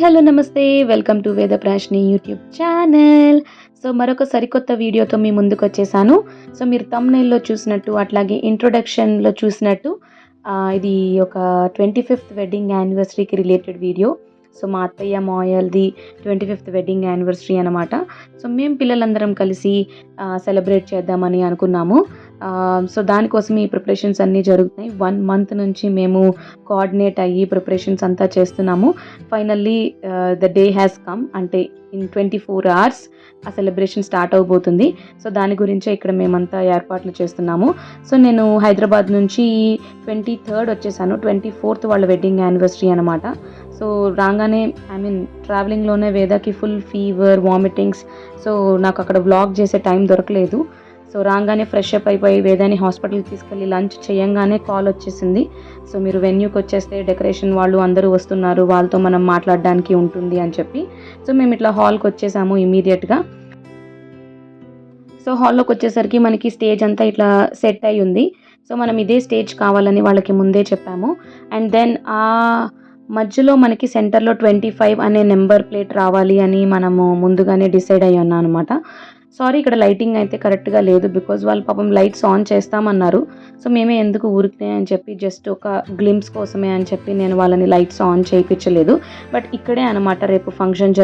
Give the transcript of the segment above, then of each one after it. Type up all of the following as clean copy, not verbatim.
Hello నమస్తే, welcome to Vedaprashni YouTube channel. So మరొక సరికొత్త వీడియోతో మీ ముందుకు వచ్చేసాను. సో మీరు థంబ్నెయిల్లో చూసినట్టు అట్లాగే ఇంట్రొడక్షన్లో చూసినట్టు ఇది ఒక 25th వెడ్డింగ్ యానివర్సరీకి రిలేటెడ్ వీడియో. సో మా అత్తయ్య మాయల్ది 25th వెడ్డింగ్ యానివర్సరీ అనమాట. సో మేము పిల్లలందరం కలిసి సెలబ్రేట్ చేద్దామని అనుకున్నాము. సో దానికోసం ఈ ప్రిపరేషన్స్ అన్నీ జరుగుతున్నాయి. 1 month నుంచి మేము కోఆర్డినేట్ అయ్యి ప్రిపరేషన్స్ అంతా చేస్తున్నాము. Finally the day has come, అంటే ఇన్ 24 hours ఆ సెలబ్రేషన్ స్టార్ట్ అవబోతుంది. సో దాని గురించే ఇక్కడ మేమంతా ఏర్పాట్లు చేస్తున్నాము. సో నేను హైదరాబాద్ నుంచి 23rd వచ్చేసాను. 24th వాళ్ళ వెడ్డింగ్ యానివర్సరీ అనమాట. సో రాగానే ట్రావెలింగ్లోనే వేదాకి ఫుల్ ఫీవర్, వామిటింగ్స్. సో నాకు అక్కడ వ్లాగ్ చేసే టైం దొరకలేదు. సో రాగానే ఫ్రెష్ అప్ అయిపోయి వేదాని హాస్పిటల్కి తీసుకెళ్ళి లంచ్ చేయంగానే కాల్ వచ్చేసింది. సో మీరు వెన్యూకి వచ్చేస్తే డెకరేషన్ వాళ్ళు అందరూ వస్తున్నారు, వాళ్ళతో మనం మాట్లాడడానికి ఉంటుంది అని చెప్పి. సో మేము ఇట్లా హాల్కి వచ్చేసాము ఇమీడియట్గా. సో హాల్లోకి వచ్చేసరికి మనకి స్టేజ్ అంతా ఇట్లా సెట్ అయి ఉంది. సో మనం ఇదే స్టేజ్ కావాలని వాళ్ళకి ముందే చెప్పాము. అండ్ దెన్ ఆ మధ్యలో మనకి సెంటర్లో 25 అనే నెంబర్ ప్లేట్ రావాలి అని మనము ముందుగానే డిసైడ్ అయ్యి ఉన్నాం అనమాట. సారీ, ఇక్కడ లైటింగ్ అయితే కరెక్ట్గా లేదు, బికాజ్ వాళ్ళు పాపం లైట్స్ ఆన్ చేస్తామన్నారు. సో మేమే ఎందుకు ఊరికినే అని చెప్పి జస్ట్ ఒక గ్లిమ్స్ కోసమే అని చెప్పి నేను వాళ్ళని లైట్స్ ఆన్ చేయించలేదు. బట్ ఇక్కడే అనమాట రేపు ఫంక్షన్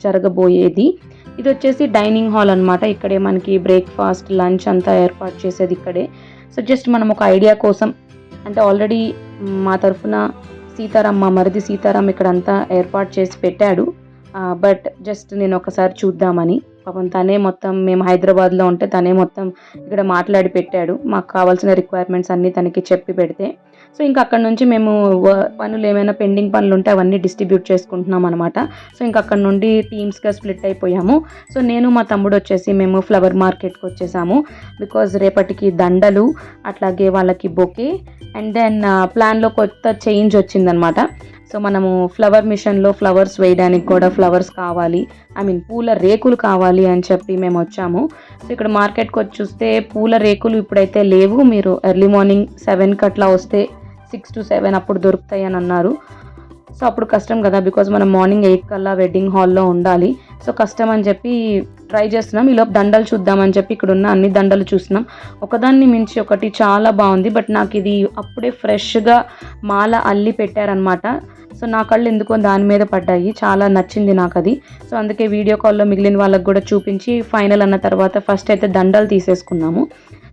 జరగబోయేది. ఇది వచ్చేసి డైనింగ్ హాల్ అనమాట. ఇక్కడే మనకి బ్రేక్ఫాస్ట్, లంచ్ అంతా ఏర్పాటు చేసేది ఇక్కడే. సో జస్ట్ మనం ఒక ఐడియా కోసం, అంటే ఆల్రెడీ మా తరఫున మరిది సీతారాం ఇక్కడంతా ఏర్పాటు చేసి పెట్టాడు. బట్ జస్ట్ నేను ఒకసారి చూద్దామని, పాపం తనే మొత్తం, మేము హైదరాబాద్లో ఉంటే తనే మొత్తం ఇక్కడ మాట్లాడి పెట్టాడు. మాకు కావాల్సిన రిక్వైర్మెంట్స్ అన్నీ తనకి చెప్పి పెడితే. సో ఇంకా అక్కడ నుంచి మేము పనులు ఏమైనా పెండింగ్ పనులు ఉంటే అవన్నీ డిస్ట్రిబ్యూట్ చేసుకుంటున్నాం అనమాట. సో ఇంకా అక్కడ నుండి టీమ్స్గా స్ప్లిట్ అయిపోయాము. సో నేను మా తమ్ముడు వచ్చేసి మేము ఫ్లవర్ మార్కెట్కి వచ్చేసాము. బికాజ్ రేపటికి దండలు, అట్లాగే వాళ్ళకి బొకే, అండ్ దెన్ ప్లాన్లో కొత్త చేంజ్ వచ్చిందనమాట. సో మనము ఫ్లవర్ మిషన్లో ఫ్లవర్స్ వేయడానికి కూడా ఫ్లవర్స్ కావాలి, పూల రేకులు కావాలి అని చెప్పి మేము వచ్చాము. సో ఇక్కడ మార్కెట్కి వచ్చి చూస్తే పూల రేకులు ఇప్పుడైతే లేవు. మీరు ఎర్లీ మార్నింగ్ 7కి అట్లా వస్తే 6 to 7 అప్పుడు దొరుకుతాయి అని అన్నారు. సో అప్పుడు కష్టం కదా, బికాజ్ మనం మార్నింగ్ 8 కల్లా వెడ్డింగ్ హాల్లో ఉండాలి. సో కష్టం అని చెప్పి ట్రై చేస్తున్నాం. ఈలోపు దండలు చూద్దామని చెప్పి ఇక్కడ ఉన్న అన్ని దండలు చూస్తున్నాం. ఒకదాన్ని మించి ఒకటి చాలా బాగుంది. బట్ నాకు ఇది అప్పుడే ఫ్రెష్గా మాల అల్లి పెట్టారనమాట. సో నా కళ్ళు ఎందుకో దాని మీద పడ్డాయి, చాలా నచ్చింది నాకు అది. సో అందుకే వీడియో కాల్లో మిగిలిన వాళ్ళకి కూడా చూపించి ఫైనల్ అన్న తర్వాత ఫస్ట్ అయితే దండలు తీసేసుకున్నాము.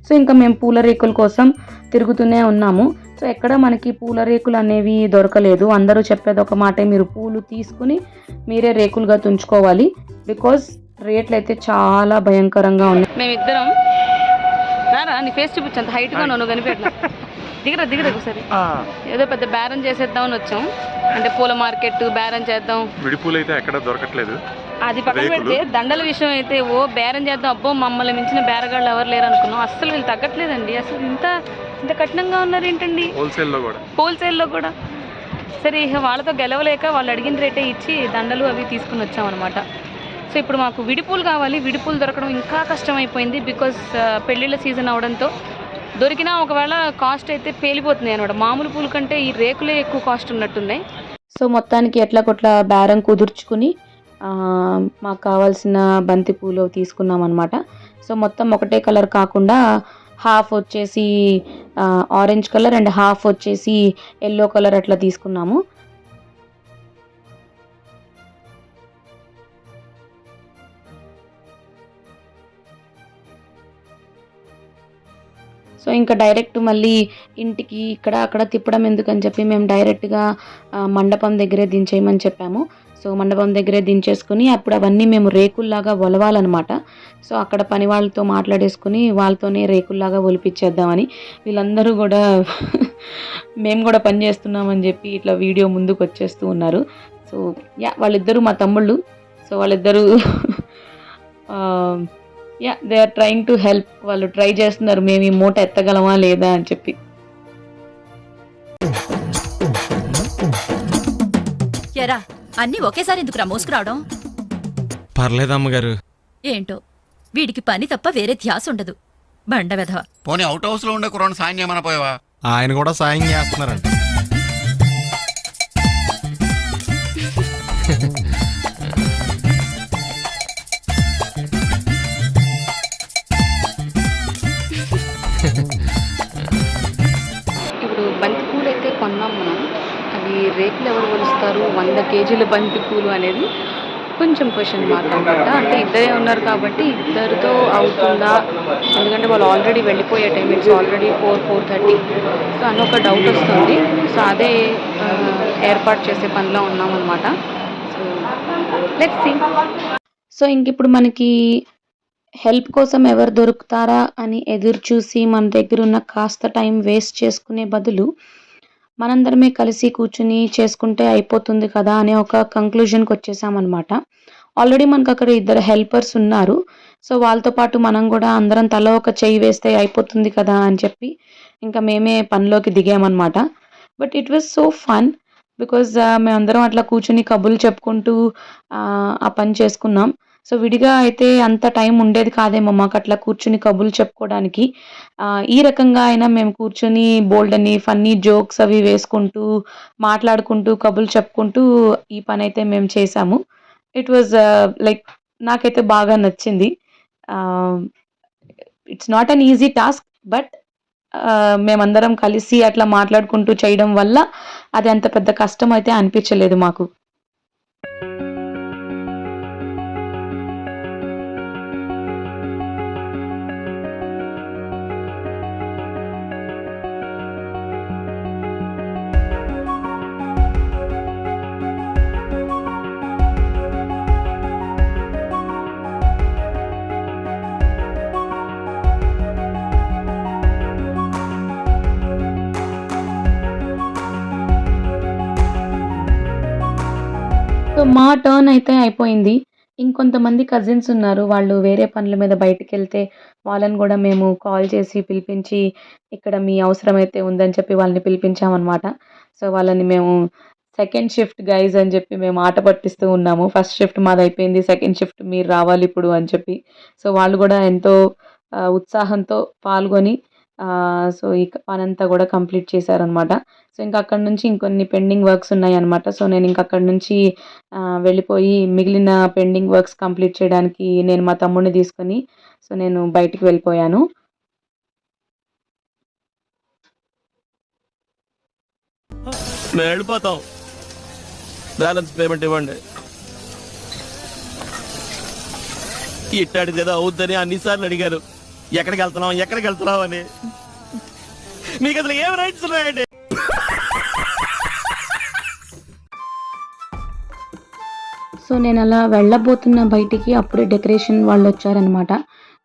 సో ఇంకా మేము పూల రేకుల కోసం తిరుగుతూనే ఉన్నాము. సో ఎక్కడ మనకి పూల రేకులు అనేవి దొరకలేదు. అందరూ చెప్పేది ఒక మాట, మీరు పూలు తీసుకుని మీరే రేకులుగా తుంచుకోవాలి, బికాజ్ రేట్లు అయితే చాలా భయంకరంగా ఉన్నాయి. మేమిద్దరం రారా, నీ ఫేస్ చూపించంత హైట్గా నన్ను కనిపెట్టిన దిగరా ఒకసారి. ఏదో పెద్ద బేరం చేసేద్దామని వచ్చాం, అంటే పూల మార్కెట్ బేరం చేద్దాం. విడిపూలు అయితే ఎక్కడ దొరకట్లేదు, అది పక్కన పెడితే దండల విషయం అయితే బేరం చేద్దాం. అబ్బో మమ్మల్ని మించిన బేరగాళ్ళు ఎవరు లేరు అనుకున్నాం. అస్సలు వీళ్ళు తగ్గట్లేదండి. అసలు ఇంత కఠినంగా ఉన్నారు ఏంటండి, హోల్సేల్లో కూడా. సరే వాళ్ళతో గెలవలేక వాళ్ళు అడిగిన రేటే ఇచ్చి దండలు అవి తీసుకుని వచ్చామన్నమాట. సో ఇప్పుడు మాకు విడిపూలు కావాలి. విడిపూలు దొరకడం ఇంకా కష్టమైపోయింది, బికాజ్ పెళ్ళిళ్ళ సీజన్ అవడంతో. దొరికినా ఒకవేళ కాస్ట్ అయితే పేలిపోతుంది అనమాట. మామూలు పూల కంటే ఈ రేకులే ఎక్కువ కాస్ట్ ఉన్నట్టున్నాయి. సో మొత్తానికి ఎట్లా కొట్లా బేరం కుదుర్చుకుని మాకు కావాల్సిన బంతి పూలు తీసుకున్నాం అనమాట. సో మొత్తం ఒకటే కలర్ కాకుండా హాఫ్ వచ్చేసి ఆరెంజ్ కలర్ అండ్ హాఫ్ వచ్చేసి ఎల్లో కలర్ అట్లా తీసుకున్నాము. సో ఇంకా డైరెక్ట్ మళ్ళీ ఇంటికి ఇక్కడ అక్కడ తిప్పడం ఎందుకని చెప్పి మేము డైరెక్ట్గా మండపం దగ్గరే దించేయమని చెప్పాము. సో మండపం దగ్గరే దించేసుకుని అప్పుడు అవన్నీ మేము రేకుల్లాగా ఒలవాలన్నమాట. సో అక్కడ పని వాళ్ళతో మాట్లాడేసుకుని వాళ్ళతోనే రేకుల్లాగా ఒలిపించేద్దామని వీళ్ళందరూ కూడా మేము కూడా పని చేస్తున్నామని చెప్పి ఇట్లా వీడియో ముందుకు వచ్చేస్తూ ఉన్నారు. సో వాళ్ళిద్దరూ మా తమ్ముళ్ళు. సో వాళ్ళిద్దరూ they are trying to help. వాళ్ళు ట్రై చేస్తున్నారు మేము ఈ మూట ఎత్తగలమా లేదా అని చెప్పి. ఎరా అన్నీ ఒకేసారి ఎందుకురా మోసుకురావడం? పర్లేదు అమ్మగారు. ఏంటో వీడికి పని తప్ప వేరే ధ్యాస ఉండదు. బండ వెధవ. పోనీ అవుట్ హౌస్ లో ఉండే కుర్రాన్ని సాయం చేయమని పోయావా? ఆయన కూడా సాయం చేస్తున్నారంట. ఇప్పుడు బంతిపూలు అయితే కొన్నాం మనం. అవి రేకులు ఎవరు కొలుస్తారు 100 కేజీల బంతిపూలు అనేది కొంచెం క్వశ్చన్ మార్క్ అనమాట. అంటే ఇద్దరే ఉన్నారు కాబట్టి ఇద్దరితో అవుతుందా, ఎందుకంటే వాళ్ళు ఆల్రెడీ వెళ్ళిపోయే టైం, ఇట్స్ ఆల్రెడీ 4:30. సో అని ఒక డౌట్ వస్తుంది. సో అదే ఏర్పాటు చేసే పనిలో ఉన్నామన్నమాట. So let's see. సో ఇంక ఇప్పుడు మనకి హెల్ప్ కోసం ఎవరు దొరుకుతారా అని ఎదురు చూసి మన దగ్గర ఉన్న కాస్త టైం వేస్ట్ చేసుకునే బదులు మనందరమే కలిసి కూర్చుని చేసుకుంటే అయిపోతుంది కదా అనే ఒక కంక్లూజన్కి వచ్చేసామన్నమాట. ఆల్రెడీ మనకు అక్కడ ఇద్దరు హెల్పర్స్ ఉన్నారు. సో వాళ్ళతో పాటు మనం కూడా అందరం తల ఒక చెయ్యి వేస్తే అయిపోతుంది కదా అని చెప్పి ఇంకా మేమే పనిలోకి దిగామన్నమాట. But it was so fun because మేమందరం అట్లా కూర్చుని కబుర్లు చెప్పుకుంటూ ఆ పని చేసుకున్నాం. సో విడిగా అయితే అంత టైం ఉండేది కాదేమో మాకు అట్లా కూర్చుని కబుర్లు చెప్పుకోవడానికి. ఈ రకంగా అయినా మేము కూర్చొని బోల్డ్ అని ఫన్నీ జోక్స్ అవి వేసుకుంటూ మాట్లాడుకుంటూ కబుర్లు చెప్పుకుంటూ ఈ పని అయితే మేము చేసాము. ఇట్ వాజ్ లైక్ నాకైతే బాగా నచ్చింది. It's not an easy task but మేమందరం కలిసి అట్లా మాట్లాడుకుంటూ చేయడం వల్ల అది అంత పెద్ద కష్టం అయితే అనిపించలేదు మాకు. సో మా టర్న్ అయితే అయిపోయింది. ఇంకొంతమంది కజిన్స్ ఉన్నారు. వాళ్ళు వేరే పనుల మీద బయటికెళ్తే వాళ్ళని కూడా మేము కాల్ చేసి పిలిపించి ఇక్కడ మీ అవసరమైతే ఉందని చెప్పి వాళ్ళని పిలిపించామన్నమాట. సో వాళ్ళని మేము సెకండ్ షిఫ్ట్ గైస్ అని చెప్పి మేము ఆట పట్టిస్తూ ఉన్నాము. ఫస్ట్ షిఫ్ట్ మాదయిపోయింది. సెకండ్ షిఫ్ట్ మీరు రావాలి ఇప్పుడు అని చెప్పి. సో వాళ్ళు కూడా ఎంతో ఉత్సాహంతో పాల్గొని సో ఈ పనంతా కూడా కంప్లీట్ చేశారనమాట. సో ఇంకా అక్కడి నుంచి ఇంకొన్ని పెండింగ్ వర్క్స్ ఉన్నాయన్నమాట. సో నేను ఇంక అక్కడి నుంచి వెళ్ళిపోయి మిగిలిన పెండింగ్ వర్క్స్ కంప్లీట్ చేయడానికి నేను మా తమ్ముడిని తీసుకొని సో నేను బయటికి వెళ్ళిపోయాను. మేము వెళ్ళిపోతాం, బ్యాలెన్స్ పేమెంట్ ఇవ్వండి. ఇట్టాడిది ఏదో అవుద్దని అన్నిసార్లు అడిగారు, ఎక్కడికి వెళ్తున్నాం అని. మీకు అసలు ఏం రైట్స్ ఉన్నాయండి? సో నేను అలా వెళ్ళబోతున్న బయటికి అప్పుడే డెకరేషన్ వాళ్ళు వచ్చారనమాట.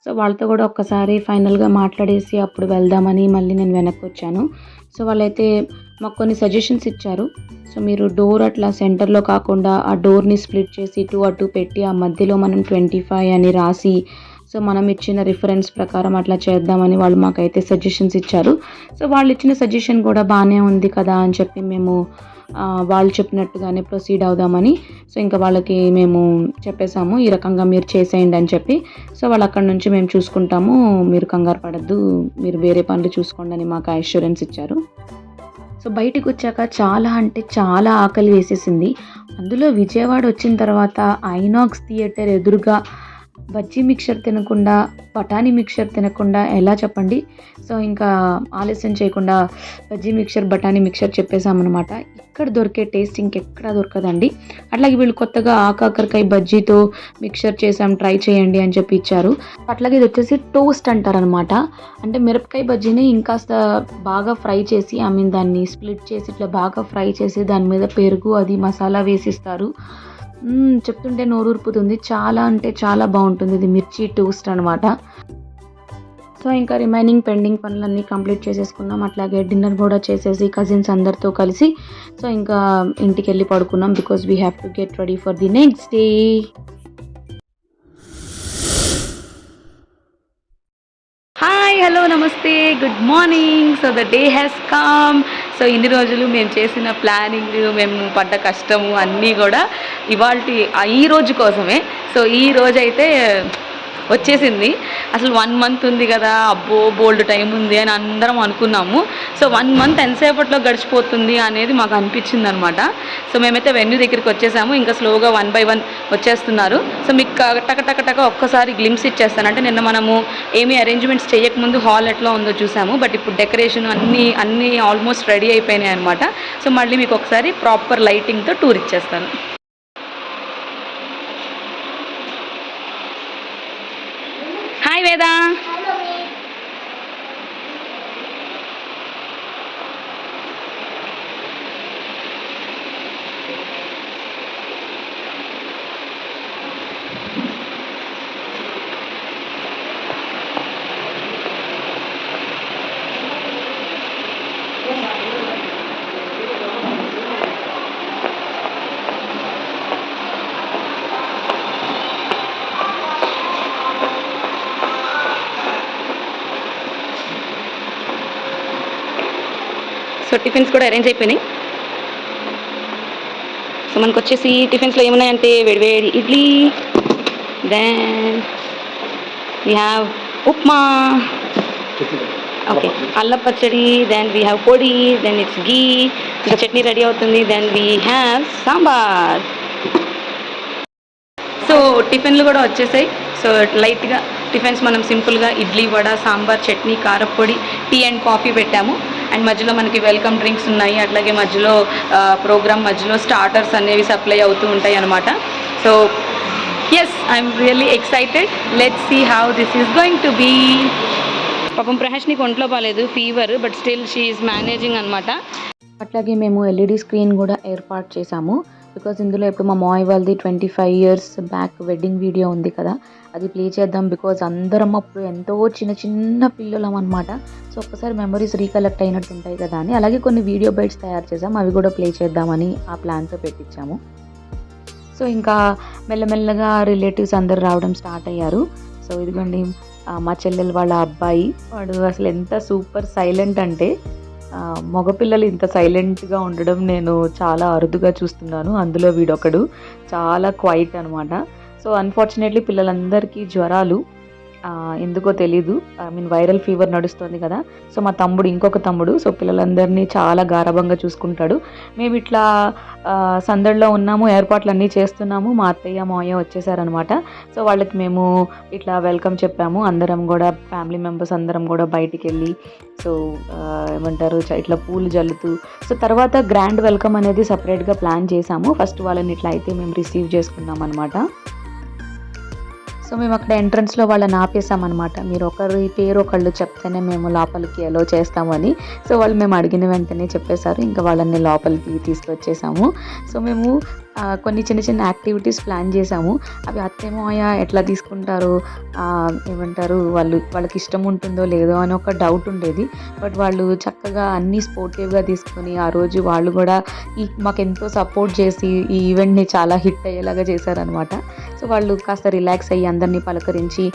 సో వాళ్ళతో కూడా ఒక్కసారి ఫైనల్గా మాట్లాడేసి అప్పుడు వెళ్దామని మళ్ళీ నేను వెనక్కి వచ్చాను. సో వాళ్ళైతే మాకు కొన్ని సజెషన్స్ ఇచ్చారు. సో మీరు డోర్ అట్లా సెంటర్లో కాకుండా ఆ డోర్ని స్ప్లిట్ చేసి ఇటు అటు పెట్టి ఆ మధ్యలో మనం 25 అని రాసి సో మనం ఇచ్చిన రిఫరెన్స్ ప్రకారం అట్లా చేద్దామని వాళ్ళు మాకైతే సజెషన్స్ ఇచ్చారు. సో వాళ్ళు ఇచ్చిన సజెషన్ కూడా బాగానే ఉంది కదా అని చెప్పి మేము వాళ్ళు చెప్పినట్టుగానే ప్రొసీడ్ అవుదామని సో ఇంకా వాళ్ళకి మేము చెప్పేసాము, ఈ రకంగా మీరు చేసేయండి అని చెప్పి. సో వాళ్ళు అక్కడ నుంచి మేము చూసుకుంటాము, మీరు కంగారు పడద్దు, మీరు వేరే పనులు చూసుకోండి అని మాకు అష్యూరెన్స్ ఇచ్చారు. సో బయటకు వచ్చాక చాలా అంటే చాలా ఆకలి వేసేసింది. అందులో విజయవాడ వచ్చిన తర్వాత ఐనాక్స్ థియేటర్ ఎదురుగా బజ్జీ మిక్చర్ తినకుండా, బఠానీ మిక్చర్ తినకుండా ఎలా చెప్పండి? సో ఇంకా ఆలస్యం చేయకుండా బజ్జీ మిక్చర్, బఠానీ మిక్చర్ చెప్పేసామన్నమాట. ఇక్కడ దొరికే టేస్ట్ ఇంకెక్కడా దొరకదండి. అట్లాగే వీళ్ళు కొత్తగా ఆకాకరకాయ బజ్జీతో మిక్చర్ చేసాం, ట్రై చేయండి అని చెప్పి ఇచ్చారు. అట్లాగే ఇది వచ్చేసి టోస్ట్ అంటారనమాట. అంటే మిరపకాయ బజ్జీని ఇంకాస్త బాగా ఫ్రై చేసి, దాన్ని స్ప్లిట్ చేసి ఇట్లా బాగా ఫ్రై చేసి దాని మీద పెరుగు అది మసాలా వేసిస్తారు. చెప్తుంటే నోరూరుపుతుంది. చాలా అంటే చాలా బాగుంటుంది. ఇది మిర్చి టోస్ట్ అనమాట. సో ఇంకా రిమైనింగ్ పెండింగ్ పనులన్నీ కంప్లీట్ చేసేసుకున్నాం. అట్లాగే డిన్నర్ కూడా చేసేసి కజిన్స్ అందరితో కలిసి సో ఇంకా ఇంటికి వెళ్ళి పడుకున్నాం. Because we have to get ready for the next day. Hi, hello, నమస్తే, good morning. So the day has come. So ఇన్ని రోజులు మేము చేసిన ప్లానింగ్, మేము పడ్డ కష్టము అన్నీ కూడా ఈ రోజు కోసమే. సో ఈ రోజైతే వచ్చేసింది. అసలు 1 month ఉంది కదా, అబ్బో బోల్డ్ టైం ఉంది అని అందరం అనుకున్నాము. సో 1 month ఎంతసేపట్లో గడిచిపోతుంది అనేది మాకు అనిపించింది అనమాట. సో మేమైతే వెన్యూ దగ్గరికి వచ్చేసాము. ఇంకా స్లోగా 1 by 1 వచ్చేస్తున్నారు. సో మీకు టక ఒక్కసారి గ్లిమ్స్ ఇచ్చేస్తాను. అంటే నిన్న మనము ఏమీ అరేంజ్మెంట్స్ చేయకముందు హాల్ ఎట్లా ఉందో చూసాము. బట్ ఇప్పుడు డెకరేషన్ అన్నీ ఆల్మోస్ట్ రెడీ అయిపోయినాయి అనమాట. సో మళ్ళీ మీకు ఒకసారి ప్రాపర్ లైటింగ్తో టూర్ ఇచ్చేస్తాను. హాయ్ వేదా. సో టిఫిన్స్ కూడా అరేంజ్ అయిపోయినాయి. సో మనకు వచ్చేసి టిఫిన్స్లో ఏమున్నాయంటే వేడివేడి idli, then we have upma, okay, అల్లం పచ్చడి, దెన్ వీ హ్యావ్ పొడి, దెన్ ఇట్స్ గీ, ఇంకా చట్నీ రెడీ అవుతుంది, then we have sambar. So టిఫిన్లు కూడా వచ్చేసాయి. సో లైట్గా టిఫిన్స్ మనం సింపుల్గా ఇడ్లీ, వడ, సాంబార్, చట్నీ, కారపొడి, టీ అండ్ కాఫీ పెట్టాము. అండ్ మధ్యలో మనకి వెల్కమ్ డ్రింక్స్ ఉన్నాయి. అట్లాగే మధ్యలో ప్రోగ్రామ్ మధ్యలో స్టార్టర్స్ అనేవి సప్లై అవుతూ ఉంటాయి అన్నమాట. So yes, I'm really excited. Let's see how this is going to be. పాపం ప్రహాష్నికి ఒంట్లో బాగాలేదు, fever, but still she is managing అనమాట. అట్లాగే మేము ఎల్ఈడి స్క్రీన్ కూడా ఏర్పాటు చేశాము. బికాజ్ ఇందులో ఇప్పుడు మా మాయ్ వాళ్ళది 25 years బ్యాక్ వెడ్డింగ్ వీడియో ఉంది కదా, అది ప్లే చేద్దాం. బికాజ్ అందరం అప్పుడు ఎంతో చిన్న పిల్లలం అనమాట. సో ఒక్కసారి మెమరీస్ రీకలెక్ట్ అయినట్టు ఉంటాయి కదా అని, అలాగే కొన్ని వీడియో బైట్స్ తయారు చేసాం, అవి కూడా ప్లే చేద్దామని ఆ ప్లాన్తో పెట్టించాము. సో ఇంకా మెల్లమెల్లగా రిలేటివ్స్ అందరు రావడం స్టార్ట్ అయ్యారు. సో ఇదిగోండి మా చెల్లెలు వాళ్ళ అబ్బాయి, వాడు అసలు ఎంత సూపర్ సైలెంట్ అంటే, మగపిల్లలు ఇంత సైలెంట్గా ఉండడం నేను చాలా అరుదుగా చూస్తున్నాను. అందులో వీడొకడు చాలా క్వైట్ అనమాట. సో అన్ఫార్చునేట్లీ పిల్లలందరికీ జ్వరాలు, ఎందుకో తెలీదు. వైరల్ ఫీవర్ నడుస్తుంది కదా. సో మా తమ్ముడు, ఇంకొక తమ్ముడు, సో పిల్లలందరినీ చాలా గారాబంగా చూసుకుంటాడు. మేము ఇట్లా సందడిలో ఉన్నాము, ఏర్పాట్లు అన్నీ చేస్తున్నాము. మా అత్తయ్య మావయ్య వచ్చేసారనమాట. సో వాళ్ళకి మేము ఇట్లా వెల్కమ్ చెప్పాము. అందరం కూడా ఫ్యామిలీ మెంబర్స్ అందరం కూడా బయటికి వెళ్ళి సో ఏమంటారు ఇట్లా పూలు జల్లుతూ, సో తర్వాత గ్రాండ్ వెల్కమ్ అనేది సపరేట్గా ప్లాన్ చేసాము. ఫస్ట్ వాళ్ళని ఇట్లా అయితే మేము రిసీవ్ చేసుకున్నాం అనమాట. సో మేము అక్కడ ఎంట్రన్స్లో వాళ్ళని ఆపేసామన్నమాట. మీరు ఒకరి పేరు ఒకళ్ళు చెప్తేనే మేము లోపలికి అలో చేస్తామని. సో వాళ్ళు మేము అడిగిన వెంటనే చెప్పేశారు. ఇంకా వాళ్ళని లోపలికి తీసుకొచ్చేసాము. సో మేము కొన్ని చిన్న యాక్టివిటీస్ ప్లాన్ చేసాము. అవి అత్తేమోయ ఎట్లా తీసుకుంటారు, ఏమంటారు వాళ్ళకి ఇష్టం ఉంటుందో లేదో అని ఒక డౌట్ ఉండేది. బట్ వాళ్ళు చక్కగా అన్నీ స్పోర్టివ్గా తీసుకొని ఆ రోజు వాళ్ళు కూడా మాకెంతో సపోర్ట్ చేసి ఈ ఈవెంట్ని చాలా హిట్ అయ్యేలాగా చేశారనమాట. సో వాళ్ళు కాస్త రిలాక్స్ అయ్యి అందరినీ పలకరించి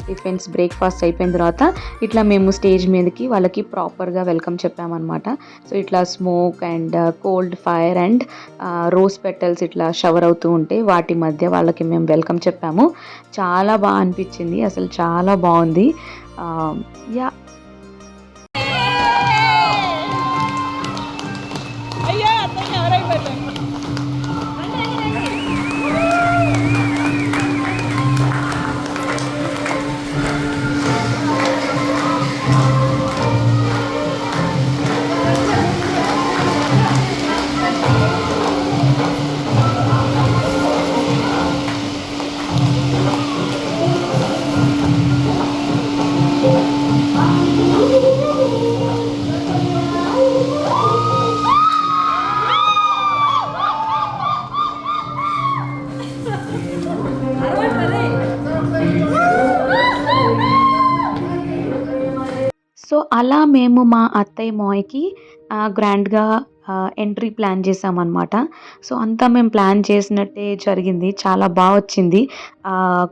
టిఫిన్స్ బ్రేక్ఫాస్ట్ అయిపోయిన తర్వాత ఇట్లా మేము స్టేజ్ మీదకి వాళ్ళకి ప్రాపర్గా వెల్కమ్ చెప్పామన్నమాట. సో ఇట్లా smoke and cold fire and rose petals ఇట్లా షవర్ అవుతూ ఉంటే వాటి మధ్య వాళ్ళకి మేము వెల్కమ్ చెప్పాము. చాలా బాగా అనిపించింది, అసలు చాలా బాగుంది. యా సో అలా మేము మా అత్తయ్య మావయ్యకి గ్రాండ్గా ఎంట్రీ ప్లాన్ చేసామన్నమాట. సో అంతా మేము ప్లాన్ చేసినట్టే జరిగింది. చాలా బాగా వచ్చింది.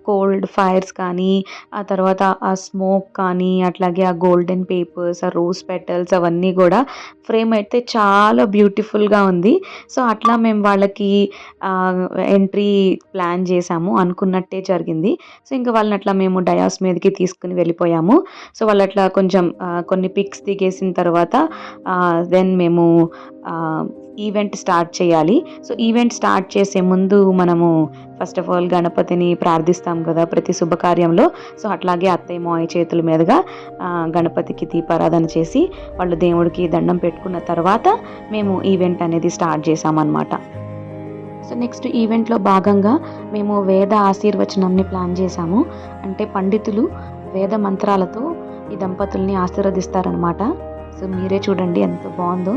కోల్డ్ ఫైర్స్ కానీ, ఆ తర్వాత ఆ స్మోక్ కానీ, అట్లాగే ఆ గోల్డెన్ పేపర్స్, ఆ రోజ్ పెటల్స్ అవన్నీ కూడా ఫ్రేమ్ అయితే చాలా బ్యూటిఫుల్గా ఉంది. సో అట్లా మేము వాళ్ళకి ఎంట్రీ ప్లాన్ చేసాము. అనుకున్నట్టే జరిగింది. సో ఇంకా వాళ్ళని అట్లా మేము డయాస్ మీదకి తీసుకుని వెళ్ళిపోయాము. సో వాళ్ళు అట్లా కొంచెం కొన్ని పిక్స్ దిగేసిన తర్వాత దెన్ మేము ఈవెంట్ స్టార్ట్ చేయాలి. సో ఈవెంట్ స్టార్ట్ చేసే ముందు మనము ఫస్ట్ ఆఫ్ ఆల్ గణపతిని ప్రార్థిస్తాం కదా ప్రతి శుభకార్యంలో. సో అట్లాగే అత్తయ్య మావయ్య చేతుల మీదుగా గణపతికి దీపారాధన చేసి వాళ్ళు దేవుడికి దండం పెట్టుకున్న తర్వాత మేము ఈవెంట్ అనేది స్టార్ట్ చేసామన్నమాట. సో నెక్స్ట్ ఈవెంట్లో భాగంగా మేము వేద ఆశీర్వచనంని ప్లాన్ చేసాము. అంటే పండితులు వేద మంత్రాలతో ఈ దంపతుల్ని ఆశీర్వదిస్తారనమాట. సో మీరే చూడండి ఎంత బాగుందో.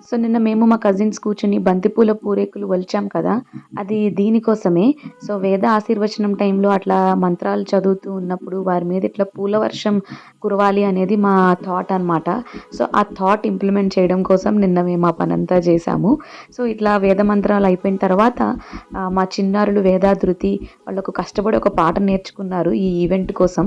సో నిన్న మేము మా కజిన్స్ కూర్చుని బంతిపూల పూరేకులు ఒలిచాం కదా, అది దీనికోసమే. సో వేద ఆశీర్వచనం టైంలో అట్లా మంత్రాలు చదువుతూ ఉన్నప్పుడు వారి మీద ఇట్లా పూల వర్షం కురవాలి అనేది మా థాట్ అనమాట. సో ఆ థాట్ ఇంప్లిమెంట్ చేయడం కోసం నిన్న మేము ఆ పనంతా చేశాము. సో ఇట్లా వేద మంత్రాలు అయిపోయిన తర్వాత మా చిన్నారులు వేదాధృతి వాళ్ళకు కష్టపడి ఒక పాట నేర్చుకున్నారు ఈ ఈవెంట్ కోసం.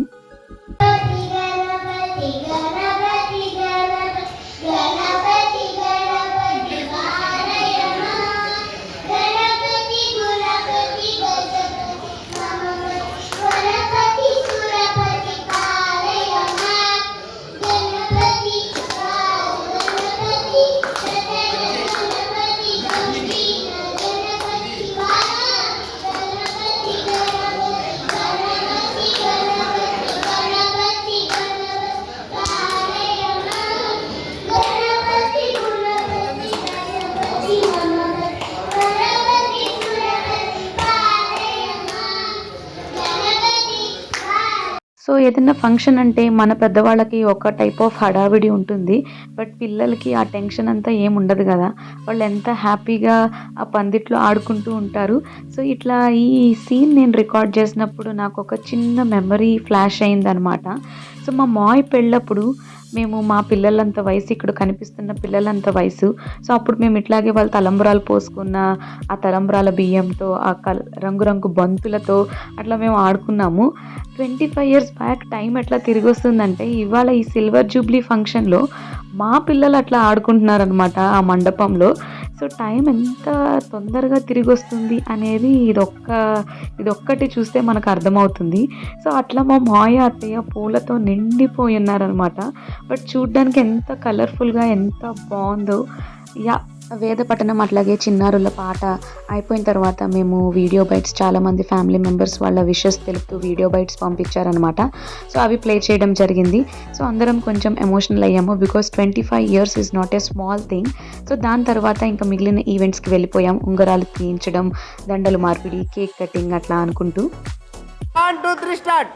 సో ఏదైనా ఫంక్షన్ అంటే మన పెద్దవాళ్ళకి ఒక టైప్ ఆఫ్ హడావిడి ఉంటుంది. బట్ పిల్లలకి ఆ టెన్షన్ అంతా ఏముండదు కదా. వాళ్ళు ఎంత హ్యాపీగా ఆ పందిట్లో ఆడుకుంటూ ఉంటారు. సో ఇట్లా ఈ సీన్ నేను రికార్డ్ చేసినప్పుడు నాకు ఒక చిన్న మెమరీ ఫ్లాష్ అయిందనమాట. సో మా మాయ్ పెళ్ళప్పుడు మేము మా పిల్లలంత వయసు, ఇక్కడ కనిపిస్తున్న పిల్లలంత వయసు. సో అప్పుడు మేము ఇట్లాగే వాళ్ళు తలంబ్రాలు పోసుకున్న ఆ తలంబ్రాల బియ్యంతో ఆ రంగురంగు బంతులతో అట్లా మేము ఆడుకున్నాము. 25 years బ్యాక్ టైం ఎట్లా తిరిగి వస్తుందంటే ఇవాళ ఈ సిల్వర్ జూబ్లీ ఫంక్షన్లో మా పిల్లలు అట్లా ఆడుకుంటున్నారనమాట ఆ మండపంలో. సో టైం ఎంత తొందరగా తిరిగి వస్తుంది అనేది ఇదొక్కటి చూస్తే మనకు అర్థమవుతుంది. సో అట్లా మా మాయ అత్తయ్య పూలతో నిండిపోయి ఉన్నారనమాట. బట్ చూడ్డానికి ఎంత కలర్ఫుల్గా ఎంత బాగుందో. వేద పఠనం అట్లాగే చిన్నారుల పాట అయిపోయిన తర్వాత మేము వీడియో బైట్స్, చాలామంది ఫ్యామిలీ మెంబర్స్ వాళ్ళ విషెస్ తెలుపుతూ వీడియో బైట్స్ పంపించారనమాట. సో అవి ప్లే చేయడం జరిగింది. సో అందరం కొంచెం ఎమోషనల్ అయ్యాము. Because 25 years is not a small thing. So దాని తర్వాత ఇంకా మిగిలిన ఈవెంట్స్కి వెళ్ళిపోయాం. ఉంగరాలు తీయించడం, దండలు మార్పిడి, కేక్ కటింగ్ అట్లా అనుకుంటూ. 1 2 3 స్టార్ట్.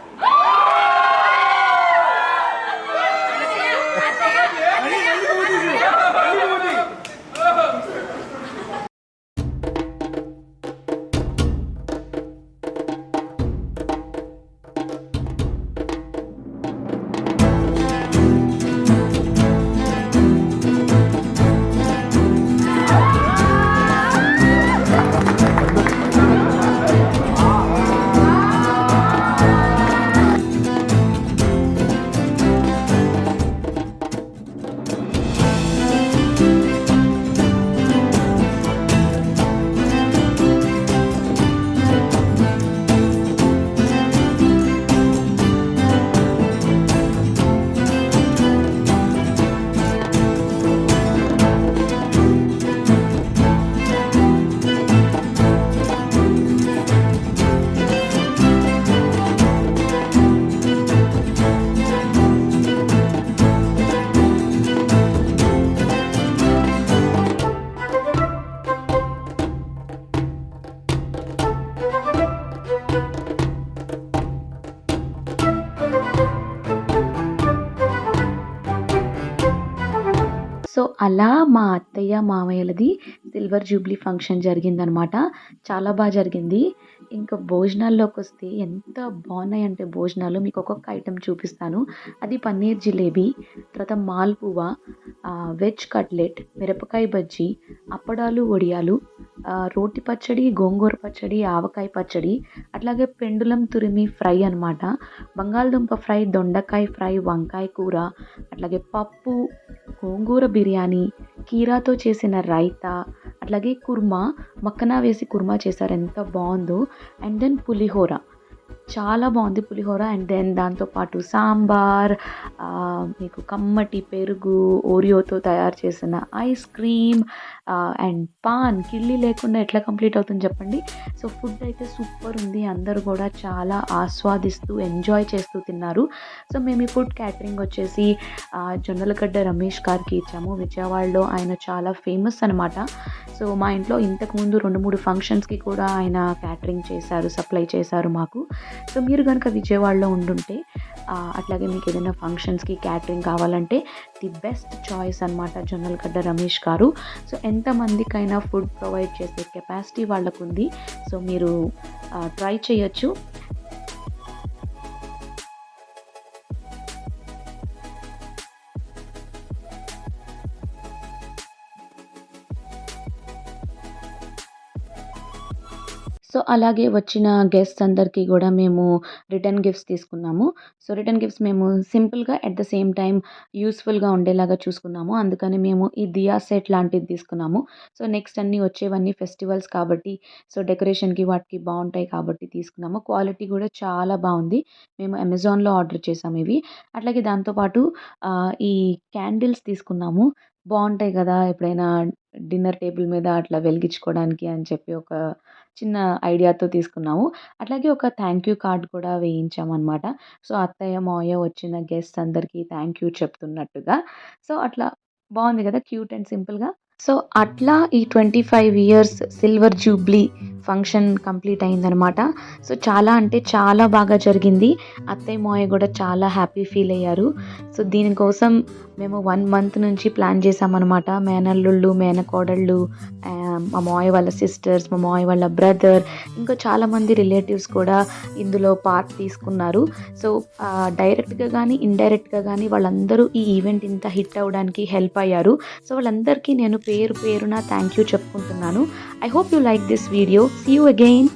అలా మా అత్తయ్య మామయ్యలది సిల్వర్ జూబ్లీ ఫంక్షన్ జరిగిందనమాట. చాలా బాగా జరిగింది. ఇంకా భోజనాల్లోకి వస్తే ఎంత బాగున్నాయంటే భోజనాలు మీకు ఒక్కొక్క ఐటెం చూపిస్తాను. అది పన్నీర్ జిలేబీ, తర్వాత మాల్పువా, వెజ్ కట్లెట్, మిరపకాయ బజ్జీ, అప్పడాలు, వడియాలు, రోటి పచ్చడి, గోంగూర పచ్చడి, ఆవకాయ పచ్చడి, అట్లాగే పెండులం తురిమి ఫ్రై అనమాట, బంగాళదుంప ఫ్రై, దొండకాయ ఫ్రై, వంకాయ కూర, అట్లాగే పప్పు, గోంగూర బిర్యానీ, కీరాతో చేసిన రైతా, అట్లాగే కుర్మా, మక్కన వేసి కుర్మా చేశారు, ఎంత బాగుందో. అండ్ దెన్ పులిహోర, చాలా బాగుంది పులిహోర. అండ్ దెన్ దాంతోపాటు సాంబార్, మీకు కమ్మటి పెరుగు, ఓరియోతో తయారు చేసిన ఐస్ క్రీమ్, అండ్ పాన్. కిళ్ళి లేకుండా ఎట్లా కంప్లీట్ అవుతుంది చెప్పండి. సో ఫుడ్ అయితే సూపర్ ఉంది. అందరూ కూడా చాలా ఆస్వాదిస్తూ ఎంజాయ్ చేస్తూ తిన్నారు. సో మేము ఈ ఫుడ్ క్యాటరింగ్ వచ్చేసి జొన్నలగడ్డ రమేష్ గారికి ఇచ్చాము. విజయవాడలో ఆయన చాలా ఫేమస్ అనమాట. సో మా ఇంట్లో ఇంతకుముందు 2-3 ఫంక్షన్స్కి కూడా ఆయన క్యాటరింగ్ చేశారు, సప్లై చేశారు మాకు. సో మీరు కనుక విజయవాడలో ఉండుంటే, అట్లాగే మీకు ఏదైనా ఫంక్షన్స్కి క్యాటరింగ్ కావాలంటే ది బెస్ట్ చాయిస్ అనమాట జొన్నలగడ్డ రమేష్ గారు. సో ఎంతమందికైనా ఫుడ్ ప్రొవైడ్ చేసే కెపాసిటీ వాళ్ళకు ఉంది. సో మీరు ట్రై చేయొచ్చు. సో అలాగే వచ్చిన గెస్ట్స్ అందరికీ కూడా మేము రిటర్న్ గిఫ్ట్స్ తీసుకున్నాము. సో రిటర్న్ గిఫ్ట్స్ మేము సింపుల్గా అట్ ద సేమ్ టైం యూస్ఫుల్గా ఉండేలాగా చూసుకున్నాము. అందుకని మేము ఈ దియా సెట్ లాంటిది తీసుకున్నాము. సో నెక్స్ట్ అన్నీ వచ్చేవన్నీ ఫెస్టివల్స్ కాబట్టి, సో డెకరేషన్కి వాటికి బాగుంటాయి కాబట్టి తీసుకున్నాము. క్వాలిటీ కూడా చాలా బాగుంది. మేము అమెజాన్లో ఆర్డర్ చేసాము ఇవి. అట్లాగే దాంతోపాటు ఈ క్యాండిల్స్ తీసుకున్నాము. బాగుంటాయి కదా ఎప్పుడైనా డిన్నర్ టేబుల్ మీద అట్లా వెలిగించుకోవడానికి అని చెప్పి ఒక చిన్న ఐడియాతో తీసుకున్నాము. అట్లాగే ఒక థ్యాంక్ యూ కార్డ్ కూడా వేయించామన్నమాట. సో అత్తయ్య, మావయ్య వచ్చిన గెస్ట్స్ అందరికీ థ్యాంక్ యూ చెప్తున్నట్టుగా. సో అట్లా బాగుంది కదా, క్యూట్ అండ్ సింపుల్గా. సో అట్లా ఈ 25 years silver Jubilee function complete అయిందనమాట. సో చాలా అంటే చాలా బాగా జరిగింది. అత్తయ్య మావయ్య కూడా చాలా హ్యాపీ ఫీల్ అయ్యారు. సో దీనికోసం మేము 1 మంత్ నుంచి ప్లాన్ చేసామన్నమాట. మేనల్లుళ్ళు, మేనకోడళ్ళు, మా మావయ్య వాళ్ళ సిస్టర్స్, మా మావయ్య వాళ్ళ బ్రదర్, ఇంకా చాలామంది రిలేటివ్స్ కూడా ఇందులో పార్ట్ తీసుకున్నారు. సో డైరెక్ట్గా కానీ ఇండైరెక్ట్గా కానీ వాళ్ళందరూ ఈ ఈవెంట్ ఇంత హిట్ అవ్వడానికి హెల్ప్ అయ్యారు. సో వాళ్ళందరికీ నేను పేరున థ్యాంక్ యూ చెప్పుకుంటున్నాను. I hope you like this video. See you again.